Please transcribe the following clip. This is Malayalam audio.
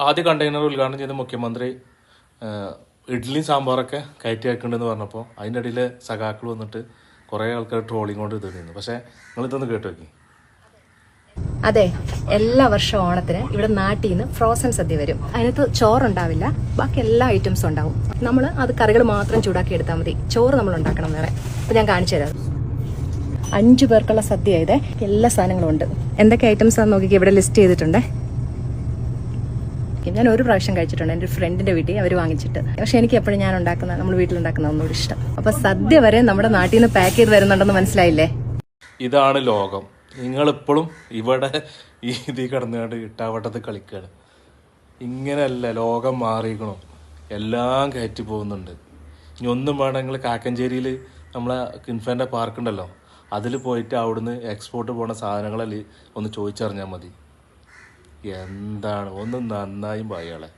ആദ്യ കണ്ടെയ്നർ ഉദ്ഘാടനം ചെയ്ത മുഖ്യമന്ത്രി ഇഡ്ഡലിയും സാമ്പാറൊക്കെ കയറ്റി വെക്കുന്നുണ്ടെന്ന് പറഞ്ഞപ്പോൾ അതിൻ്റെ ഇടയിൽ സഖാക്കൾ വന്നിട്ട് കുറേ ആൾക്കാർ ട്രോളിങ് കൊണ്ട് ഇട്ടിരുന്നു. പക്ഷേ നിങ്ങളിതൊന്ന് കേട്ട് നോക്കി. അതെ, എല്ലാ വർഷവും ഓണത്തിന് ഇവിടെ നാട്ടിൽ നിന്ന് ഫ്രോസൺ സദ്യ വരും. അതിനകത്ത് ചോറുണ്ടാവില്ല, ബാക്കി എല്ലാ ഐറ്റംസും ഉണ്ടാവും. നമ്മൾ അത് കറികൾ മാത്രം ചൂടാക്കി എടുത്താൽ മതി. ചോറ് നമ്മൾ ഉണ്ടാക്കണം വേറെ. അപ്പം ഞാൻ കാണിച്ചു തരാം. 5 പേർക്കുള്ള സദ്യ ഇത്. എല്ലാ സാധനങ്ങളും ഉണ്ട്. എന്തൊക്കെ ഐറ്റംസ് ആണെന്ന് നോക്കി ഇവിടെ ലിസ്റ്റ് ചെയ്തിട്ടുണ്ട്. ഞാൻ ഒരു പ്രാവശ്യം കഴിച്ചിട്ടുണ്ട് എൻ്റെ ഫ്രണ്ടിന്റെ വീട്ടിൽ അവർ വാങ്ങിച്ചിട്ട്. പക്ഷെ എനിക്ക് എപ്പോഴും ഞാൻ ഉണ്ടാക്കുന്ന നമ്മൾ വീട്ടിലുണ്ടാക്കുന്ന ഒന്നുകൂടി ഇഷ്ടം. അപ്പൊ സദ്യ വരെ നമ്മുടെ നാട്ടിൽ നിന്ന് പാക്ക് ചെയ്ത് വരുന്നുണ്ടെന്ന് മനസ്സിലായില്ലേ? ഇതാണ് ലോകം. നിങ്ങളിപ്പോഴും ഇവിടെ ഇതിൽ കിടന്നുകൊണ്ട് ഇട്ടാവട്ടത്ത് കളിക്കുകയാണ്. ഇങ്ങനെയല്ല, ലോകം മാറിയിരിക്കണോ, എല്ലാം കയറ്റി പോകുന്നുണ്ട്. ഇനി ഒന്നും വേണ്ട, നിങ്ങൾ കാക്കഞ്ചേരിയിൽ നമ്മളെ കിൻഫാൻ്റെ പാർക്ക് ഉണ്ടല്ലോ, അതിൽ പോയിട്ട് അവിടുന്ന് എക്സ്പോർട്ട് പോണ സാധനങ്ങളല്ലേ ഒന്ന് ചോദിച്ചറിഞ്ഞാൽ മതി. എന്താണ് ഒന്ന് നന്നായും പോയാളെ.